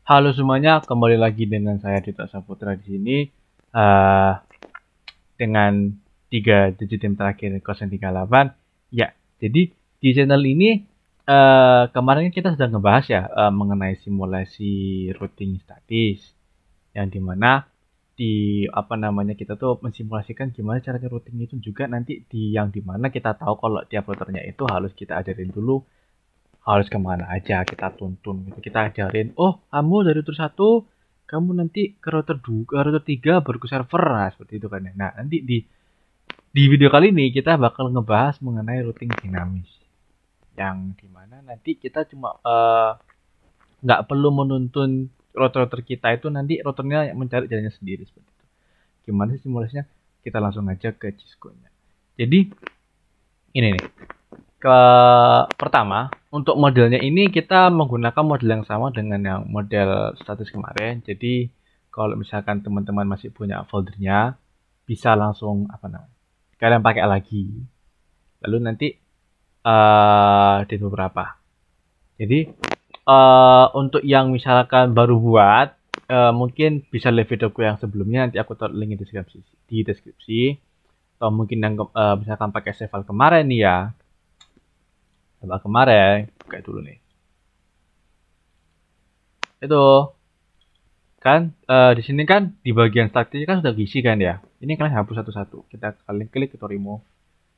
Halo semuanya, kembali lagi dengan saya Dito Saputra di sini eh dengan 3 digit yang terakhir 038. Ya, jadi di channel ini kemarin kita sudah ngebahas ya mengenai simulasi routing statis yang dimana di apa namanya kita tuh mensimulasikan gimana caranya routing itu juga nanti di yang dimana kita tahu kalau tiap routernya itu harus kita ajarin dulu harus kemana aja kita tuntun gitu. Kita ajarin, oh kamu dari router 1, kamu nanti ke router 2, ke router 3 baru ke server. Nah, seperti itu kan ya. Nah, nanti di video kali ini kita bakal ngebahas mengenai routing dinamis. Yang dimana nanti kita cuma nggak perlu menuntun router-router kita itu nanti routernya mencari jalannya sendiri seperti itu. Gimana sih simulasinya? Kita langsung aja ke Cisco-nya. Jadi ini nih. Ke pertama, untuk modelnya ini kita menggunakan model yang sama dengan yang model status kemarin. Jadi kalau misalkan teman-teman masih punya foldernya, bisa langsung apa namanya? Kalian pakai lagi. Lalu nanti di beberapa. Jadi untuk yang misalkan baru buat, mungkin bisa lihat videoku yang sebelumnya. Nanti aku taruh link di deskripsi. Atau mungkin yang misalkan pakai save file kemarin nih ya. Coba kemarin, kayak dulu nih. Itu kan di sini kan di bagian statistik kan sudah diisi kan ya. Ini kalian hapus satu-satu. Kita kalian klik atau remove.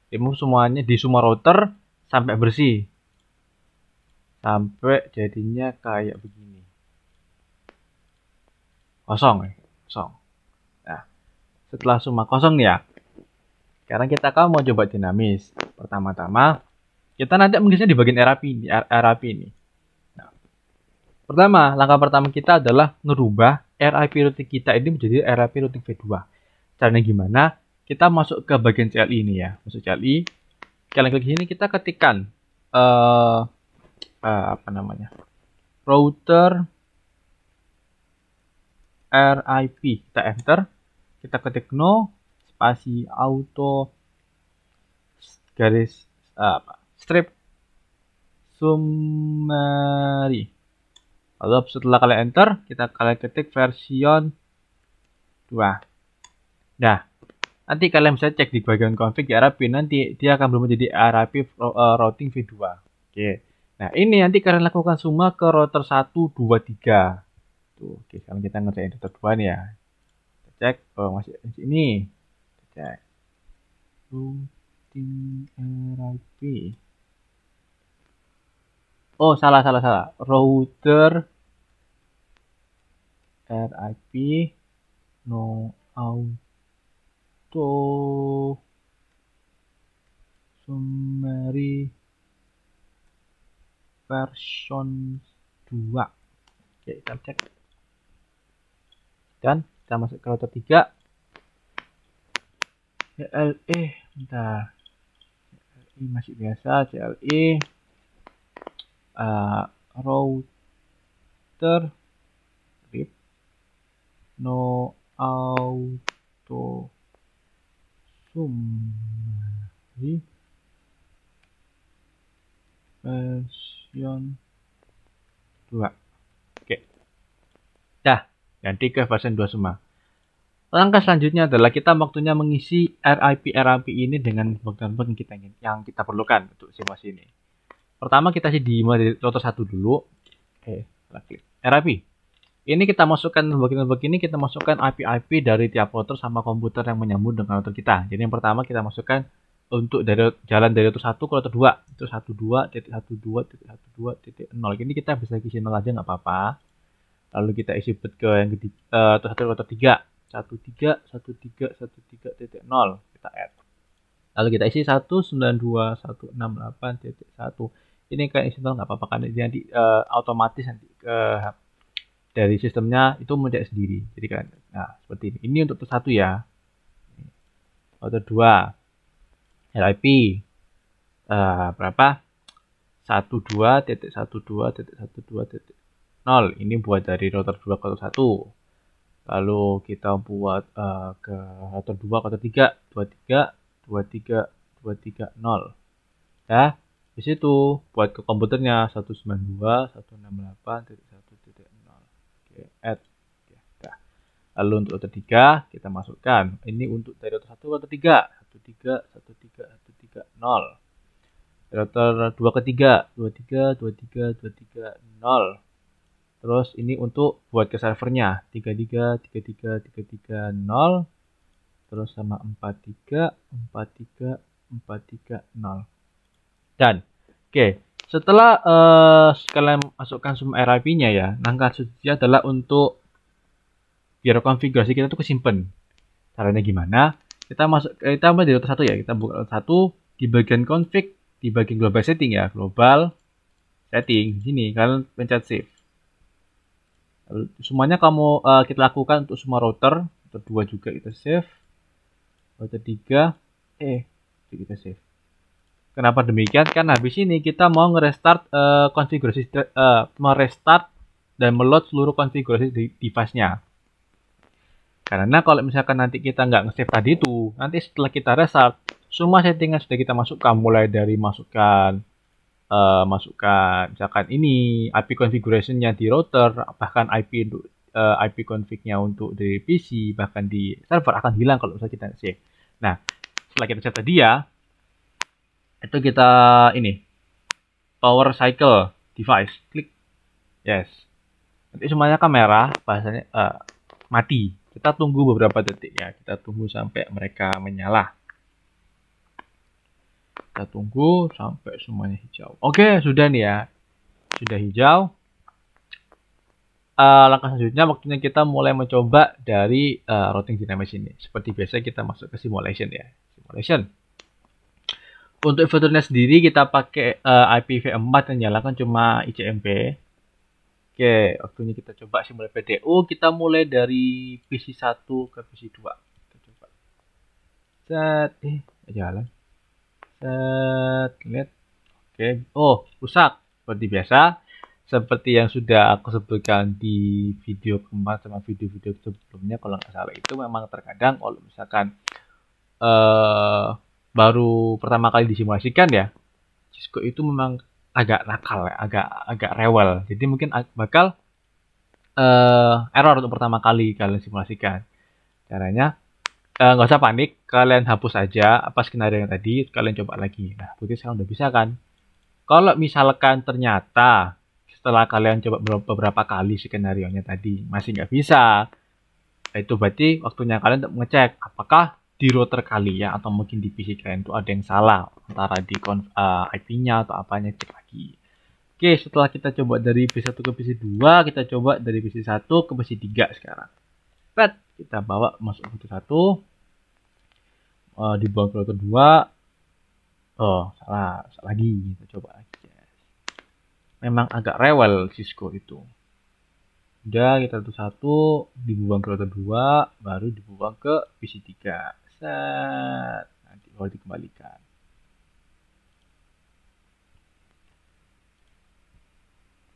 Remove semuanya di semua router sampai bersih. Sampai jadinya kayak begini. Kosong ya. Kosong. Nah, setelah semua kosong nih ya. Sekarang kita kan mau coba dinamis. Pertama-tama kita nanti mengisinya di bagian RAP ini. RAP ini. Nah, langkah pertama kita adalah ngerubah RIP routing kita ini menjadi RIP routing V2. Caranya gimana? Kita masuk ke bagian CLI ini ya. Masuk CLI. Kalian klik sini kita ketikkan apa namanya? Router RIP. Kita enter. Kita ketik no spasi auto garis strip summary. Lalu setelah kalian enter, kalian ketik version 2. Nah, nanti kalian bisa cek di bagian config RAP, nanti dia akan berubah menjadi RAP routing V2. Oke. Nah, ini nanti kalian lakukan semua ke router 1, 2, 3. Tuh, oke, sekarang kita ngerjain router 2 nih ya. Kita cek, oh masih di sini. Kita cek. Routing RAP. Oh, salah. Router RIP no auto summary version 2. Oke, kita cek. Dan kita masuk ke router 3. CLE, bentar. CLE masih biasa, CLE. Router RIP no auto summary version 2. Oke. Dah, ganti ke version 2 semua. Langkah selanjutnya adalah kita waktunya mengisi RIP ini dengan bagian yang kita perlukan untuk simulasi ini. Pertama kita isi di router 1 dulu. Oke, klik RIP. Ini kita masukkan bagian ini kita masukkan IP dari tiap router sama komputer yang menyambung dengan router kita. Jadi yang pertama kita masukkan untuk dari jalan dari router 1 ke router 2. Itu 12.12.12.0. Ini kita bisa isi 0 aja nggak apa-apa. Lalu kita isi ke yang router 3. 13.13.13.0 kita add. Lalu kita isi 192.168.1. Ini kayak isi 0 nggak apa-apa kan dia nanti otomatis nanti dari sistemnya itu mencari sendiri. Jadi kan, nah seperti ini. Ini untuk router 1 ya. Router 2 RIP berapa? 12.12.12.0. Ini buat dari router 2 ke router 1. Lalu kita buat ke router 2 ke router 3, 23.23.23.0. Ya, di situ buat ke komputernya 192.168.1.0. Lalu untuk router 3 kita masukkan. Ini untuk dari router 1 router 3. 13 13 130. Router 2 ke 3 23 23 23 0. Terus ini untuk buat ke servernya 33 33 33 0. Terus sama 43 43 43 0. Dan oke, setelah kalian masukkan semua RIP-nya ya, langkah selanjutnya adalah untuk biar konfigurasi kita tuh kesimpan. Caranya gimana? Kita mulai dari router 1 ya. Kita buka router 1 di bagian config, di bagian global setting ya, global setting. Sini kalian pencet save. Lalu, semuanya kita lakukan untuk semua router. Router 2 juga kita save. Router 3 kita save. Kenapa demikian? Karena habis ini kita mau nge-restart konfigurasi merestart dan meload seluruh konfigurasi di device-nya. Karena kalau misalkan nanti kita nggak nge-save tadi itu, nanti setelah kita restart, semua settingan sudah kita masukkan, mulai dari masukkan misalkan ini IP configuration-nya di router, bahkan IP config-nya untuk di PC, bahkan di server akan hilang kalau misalnya kita save. Nah, setelah kita save tadi ya, itu kita ini power cycle device, klik yes. Nanti semuanya kamera bahasanya mati. Kita tunggu beberapa detik ya. Kita tunggu sampai mereka menyala. Kita tunggu sampai semuanya hijau. Oke, sudah nih ya. Sudah hijau. Langkah selanjutnya waktunya kita mulai mencoba dari routing dynamics ini. Seperti biasa kita masuk ke simulation ya. Simulation. Untuk fiturnya sendiri kita pakai IPv4 yang nyalakan cuma ICMP. Oke, waktunya kita coba simulasi PDU. Kita mulai dari PC1 ke PC2. Kita coba. Set, jalan. Set, lihat. Oke, oh, rusak. Seperti biasa. Seperti yang sudah aku sebutkan di video kemarin sama video-video sebelumnya, kalau nggak salah itu memang terkadang kalau misalkan baru pertama kali disimulasikan ya, Cisco itu memang agak nakal ya, agak rewel. Jadi mungkin bakal error untuk pertama kali kalian simulasikan. Caranya nggak usah panik, kalian hapus aja apa skenario yang tadi, kalian coba lagi. Nah, berarti sekarang udah bisa kan? Kalau misalkan ternyata setelah kalian coba beberapa kali skenario-nya tadi masih nggak bisa, itu berarti waktunya kalian untuk mengecek apakah di router kalian atau mungkin di PC kalian itu ada yang salah antara di IP-nya atau apanya, cek lagi. Oke, setelah kita coba dari PC1 ke PC2, kita coba dari PC1 ke PC3 sekarang. Bet, kita bawa masuk router 1, dibawa ke router 2. Oh, salah lagi, kita coba lagi. Memang agak rewel Cisco itu. Udah, kita router 1 dibuang ke router 2, baru dibuang ke PC3. Set, nanti baru dikembalikan.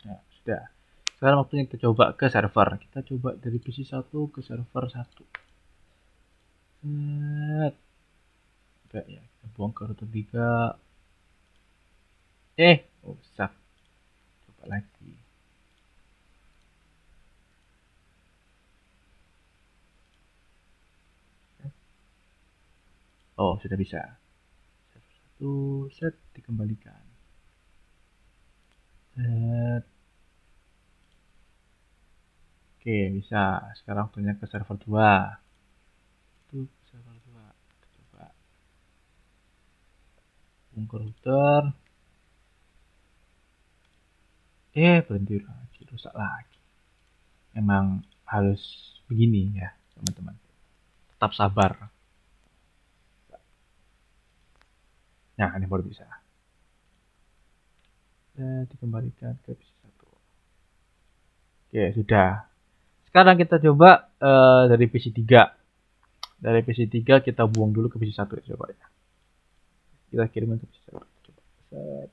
Nah, sudah. Sekarang waktunya kita coba ke server. Kita coba dari PC1 ke server 1. Set. Enggak ya, kita buang ke router 3. Rusak. Coba lagi. Oh, sudah bisa. Server 1, set, dikembalikan. Set. Oke, bisa. Sekarang waktunya ke server 2. Itu server 2. Kita coba. Buka router. Berhenti lagi. Rusak lagi. Memang harus begini ya, teman-teman. Tetap sabar. Nah, ini baru bisa. Dikembalikan ke PC1. Oke, sudah. Sekarang kita coba dari PC3. Dari PC3 kita buang dulu ke PC1 ya, coba ya. Kita kirimkan ke PC1. Coba. Set.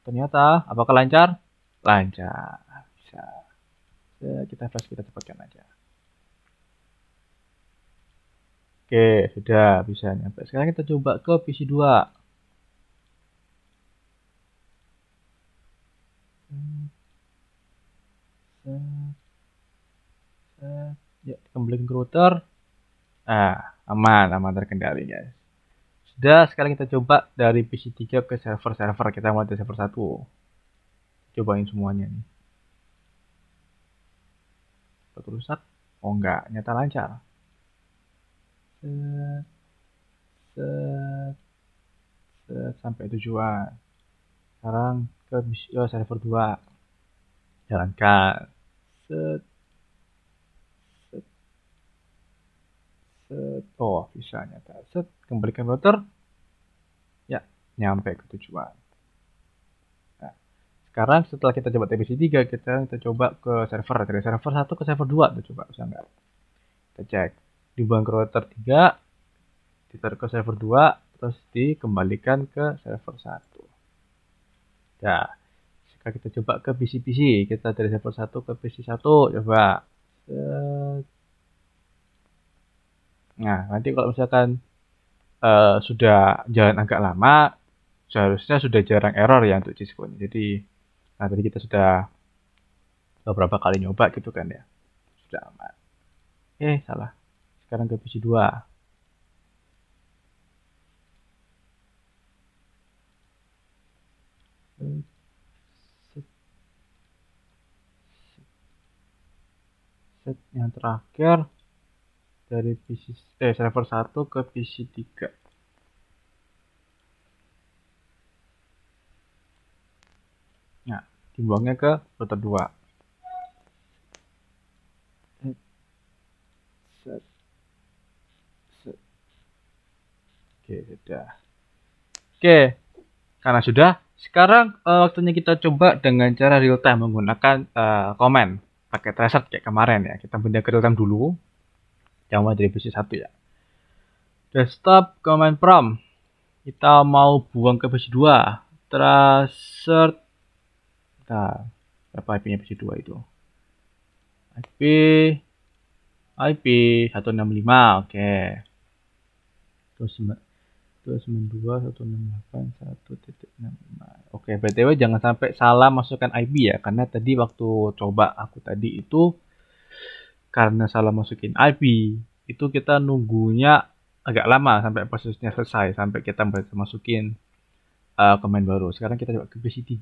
Ternyata apakah lancar? Lancar. Bisa. Kita flash, kita cepatkan aja. Oke, sudah bisa nyampe. Sekarang kita coba ke PC2. Ya, kembali ke router. Aman terkendali guys. Sudah, sekarang kita coba dari PC3 ke server-server. Kita mulai dari server 1. Cobain semuanya nih. Betul rusak? Oh enggak, nyata lancar. Set, set, set, sampai tujuan. Sekarang ke server 2. Jalankan. Set, set, set. Oh, bisa nyata. Set, kembalikan router. Ya, nyampe ke tujuan. Nah, sekarang setelah kita coba TPC3, kita coba ke server. Dari server 1 ke server 2. Tuh, coba, bisa nggak? Kita cek. Dibuang ke router 3, ditaruh ke server 2, terus dikembalikan ke server 1. Nah, sekarang kita coba ke PC-PC. Kita dari server 1 ke PC1, coba. Nah, nanti kalau misalkan sudah jalan agak lama, seharusnya sudah jarang error ya untuk Cisco. Jadi, nah tadi kita sudah beberapa kali nyoba gitu kan ya. Sudah aman. Salah. Sekarang ke PC2. Set yang terakhir dari PC server 1 ke PC3. Nah, dibuangnya ke router 2. Set. Set. Oke, sudah. Oke, karena sudah, sekarang waktunya kita coba dengan cara real time menggunakan komen pakai tracer kayak kemarin ya. Kita pindah ke real time dulu. Yang mulai dari PC 1 ya. Desktop command prompt. Kita mau buang ke PC 2. Tracer. Nah, berapa IP-nya PC 2 itu? IP 165, oke. Terus 292.168.1.65. Oke, BTW jangan sampai salah masukkan IP ya, karena tadi waktu coba aku tadi itu karena salah masukin IP, itu kita nunggunya agak lama sampai prosesnya selesai, sampai kita masukin komen baru. Sekarang kita coba ke PC3,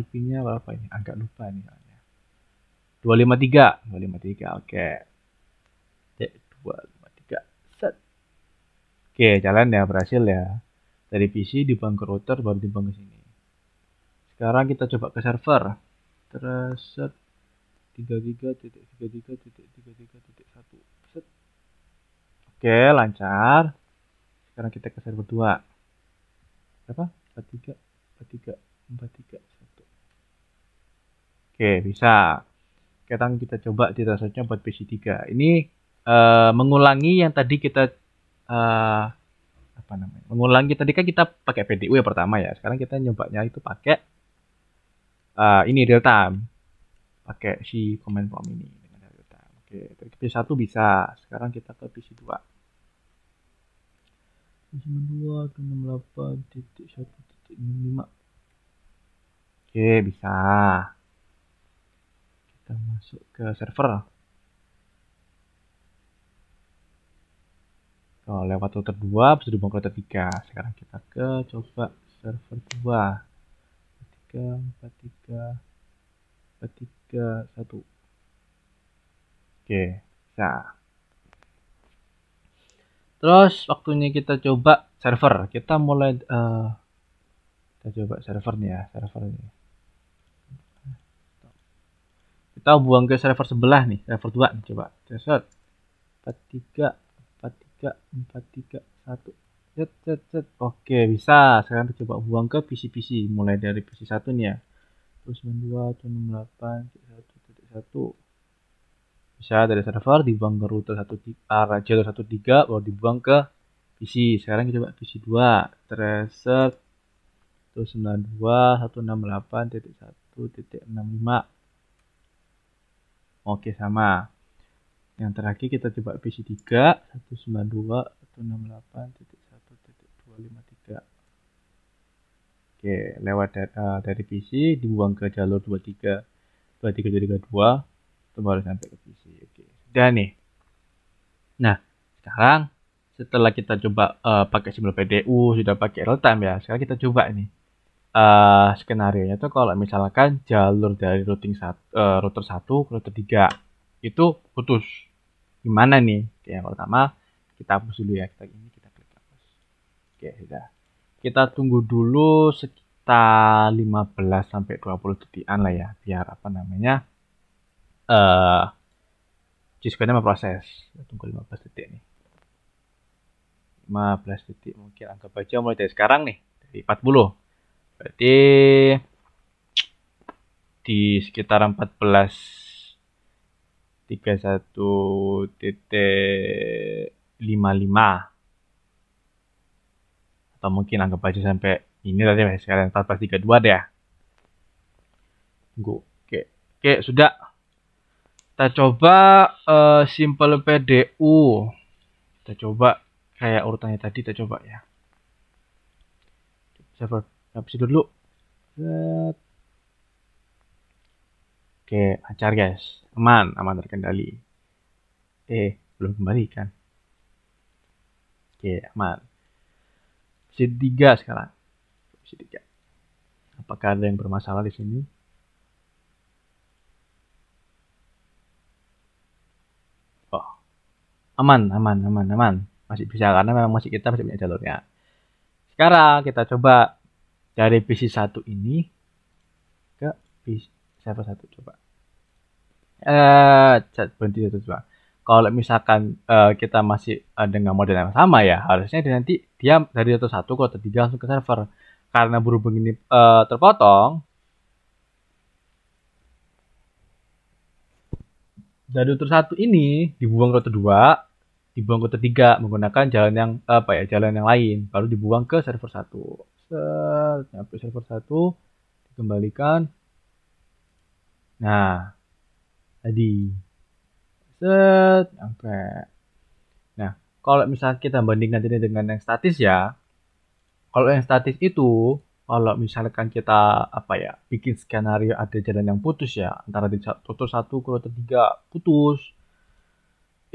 IP-nya berapa ini? Agak lupa nih. 253, oke. 253. Set. Oke, jalan ya, berhasil ya. Dari PC dibuang ke router baru dibuang ke sini. Sekarang kita coba ke server. Terus set 33.33.33.1. Set. Oke, lancar. Sekarang kita ke server 2. Berapa? 43 43 1. Oke, bisa. Sekarang kita coba di transaksinya buat PC3. Ini mengulangi yang tadi kita mengulangi tadi kan kita pakai PDU ya pertama ya. Sekarang kita nyobanya itu pakai ini real time. Pakai si command prompt ini dengan real time. Oke, dari PC1 bisa. Sekarang kita ke PC2. PC2 68.1.65. Oke, bisa. Kita masuk ke server. Lewat router 2, bisa dibuang ke router 3. Sekarang kita ke coba server 2. 431. Oke, bisa. Terus waktunya kita coba server. Kita mulai kita coba server nih ya, server ini. Kita buang ke server sebelah nih, server 2 nih, coba. Set. 43. Set. Oke, bisa. Sekarang kita coba buang ke PC-PC. Mulai dari PC1 nih ya. Terus 92.168.1.1. Bisa dari server dibuang ke router 13 baru dibuang ke PC. Sekarang kita coba PC 2. Tracer 192.168.1.65. Oke, sama. Yang terakhir kita coba PC 3 192.168.1.253. Oke, lewat dari PC dibuang ke jalur 23 itu baru sampai ke PC. Oke, sudah nih. Nah, sekarang setelah kita coba pakai simbol PDU, sudah pakai real time ya. Sekarang kita coba ini. Skenario-nya tuh kalau misalkan jalur dari router 1 ke router 3 itu putus. Gimana nih? Oke, yang pertama kita hapus dulu ya. Kita klik hapus. Oke, sudah. Kita tunggu dulu sekitar 15 sampai 20 detikan lah ya, biar apa namanya? G-Square-nya memproses. Kita tunggu 15 detik nih. 15 detik mungkin anggap aja mulai dari sekarang nih, dari 40. Berarti di sekitar 14.31.55 atau mungkin anggap aja sampai ini tadi sekarang 14.32 deh ya. Tunggu. Oke, sudah. Kita coba simple PDU. Kita coba kayak urutannya tadi, kita coba ya. Server habis dulu. Oke, lancar guys. Aman terkendali. Belum kembali kan. Oke, aman. Versi 3 sekarang. Versi 3. Apakah ada yang bermasalah di sini? Oh. Aman. Masih bisa karena memang kita masih punya jalurnya. Sekarang kita coba dari PC1 ini ke server 1 coba. Berhenti satu coba. Kalau misalkan kita masih dengan model yang sama ya, harusnya nanti dia dari router 1 ke router 3 langsung ke server. Karena berhubung ini terpotong, dari router 1 ini dibuang ke router 2, dibuang ke router 3 menggunakan jalan yang jalan yang lain, baru dibuang ke server 1. Sampai server 1 dikembalikan. Nah, tadi sampai. Nah, kalau misalnya kita bandingkan ini dengan yang statis ya, kalau yang statis itu, kalau misalkan kita bikin skenario ada jalan yang putus ya, antara di router 1 ke router 3 putus,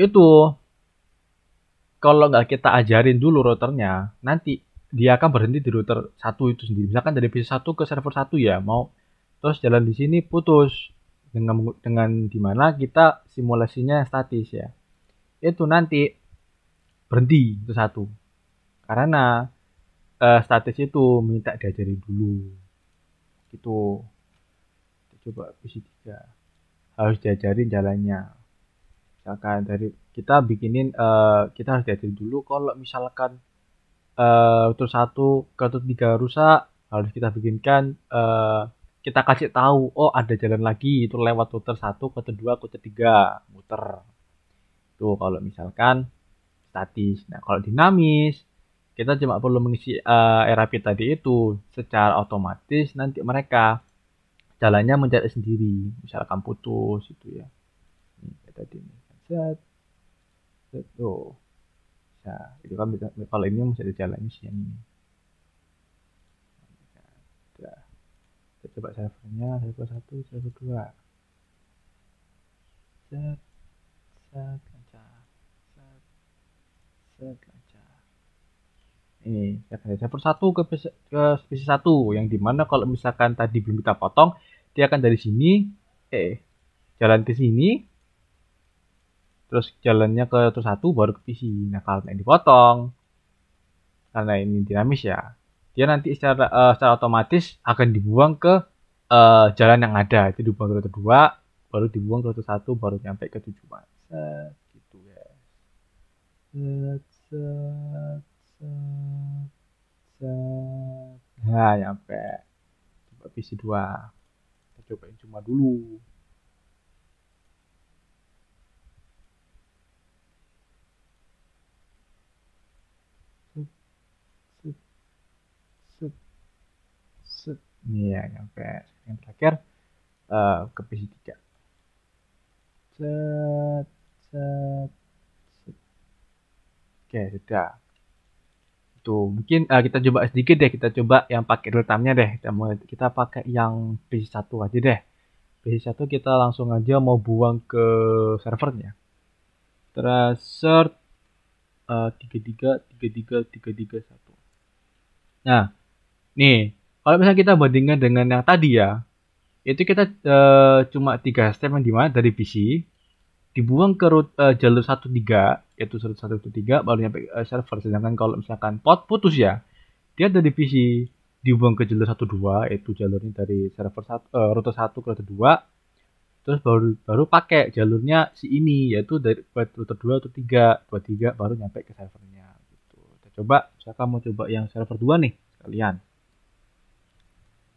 itu kalau nggak kita ajarin dulu routernya, nanti dia akan berhenti di router 1 itu sendiri. Misalkan dari PC1 ke server 1 ya, mau terus jalan di sini putus dengan dimana kita simulasinya statis ya. Itu nanti berhenti itu 1. Karena statis itu minta diajari dulu. Gitu. Kita coba PC3. Harus diajarin jalannya. Misalkan dari kita bikinin kita harus diajarin dulu kalau misalkan router 1 ke router 3 rusak, harus kita bikinkan kita kasih tahu, oh ada jalan lagi itu lewat router 1 ke router 2 ke router 3 muter. Tuh kalau misalkan statis. Nah, kalau dinamis kita cuma perlu mengisi RAP tadi itu secara otomatis nanti mereka jalannya mencari sendiri. Misalkan putus itu ya. Ini tadi nih. Set. Tuh. Nah, itu kan kalau ini masih ada jalannya sih yang ini. Nah, kita coba servernya, server 1, server 2. Set, lancar. Set, lancar. Ini server 1 ke PC1 yang dimana kalau misalkan tadi belum kita potong, dia akan dari sini jalan ke sini, terus jalannya ke router 1 baru ke PC. Nah, kalau ini dipotong, karena ini dinamis ya, dia nanti secara otomatis akan dibuang ke jalan yang ada. Itu dibuang ke router 2, baru dibuang ke router 1, baru nyampe ke tujuan. Gitu ya. Nah, nyampe. Coba PC2. Kita cobain cuma dulu. Nih ya, nyampe. Yang terakhir ke PC3. Oke, sudah. Tuh, mungkin kita coba sedikit deh, kita coba yang pakai real time-nya deh. Kita pakai yang PC1 aja deh. PC1 kita langsung aja mau buang ke servernya. Tracert 33 Nah, nih, kalau misalnya kita bandingkan dengan yang tadi ya, itu kita cuma 3 step yang dimana dari PC dibuang ke jalur 13, yaitu jalur 113 baru nyampe server. Sedangkan kalau misalkan pot putus ya, dia dari PC dibuang ke jalur 12, yaitu jalurnya dari server router 1 ke router 2, terus baru pakai jalurnya si ini, yaitu dari router 2 atau 3 baru nyampe ke servernya gitu. Kita coba, misalkan mau coba yang server 2 nih sekalian.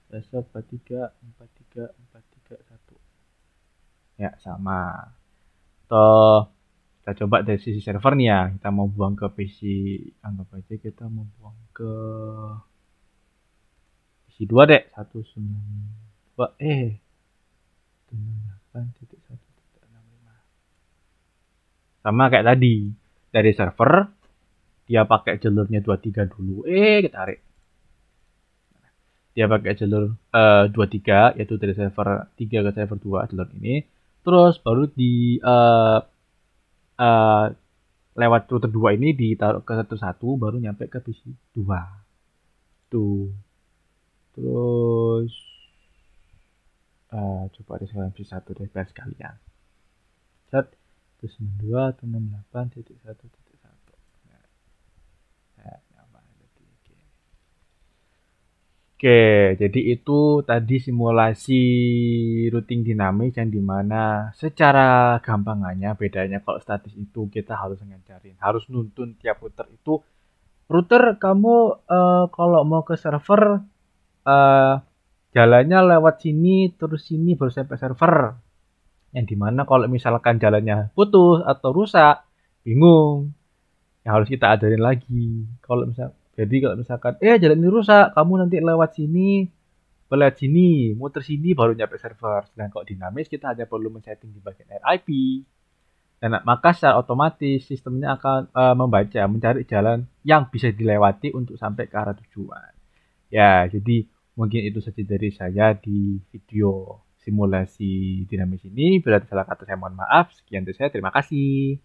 Server 43 ya sama. Toh kita coba dari sisi servernya ya, kita mau buang ke PC, anggap aja kita mau buang ke PC 2 deh, 192 98.1.65. Sama kayak tadi, dari server dia pakai jalurnya 23 dulu, kita tarik. Dia pakai jalur 23, yaitu dari server 3 ke server 2 jalur ini. Terus baru di lewat router 2 ini ditaruh ke satu baru nyampe ke PC 2. Tuh. Terus coba di sekalian PC 1 deh biar sekalian. Set 192.168.1.1. Oke, jadi itu tadi simulasi routing dinamis yang dimana secara gampangannya bedanya kalau statis itu kita harus ngejarin, harus nuntun tiap router itu. Router kamu kalau mau ke server jalannya lewat sini terus sini baru sampai server. Yang dimana kalau misalkan jalannya putus atau rusak, bingung. Yang harus kita ajarin lagi. Jadi kalau misalkan jalan ini rusak, kamu nanti lewat sini, muter sini baru nyampe server. Sedangkan kalau dinamis kita hanya perlu men-setting di bagian RIP. Dan maka secara otomatis sistemnya akan mencari jalan yang bisa dilewati untuk sampai ke arah tujuan. Ya, jadi mungkin itu saja dari saya di video simulasi dinamis ini. Bila ada salah kata saya mohon maaf. Sekian dari saya, terima kasih.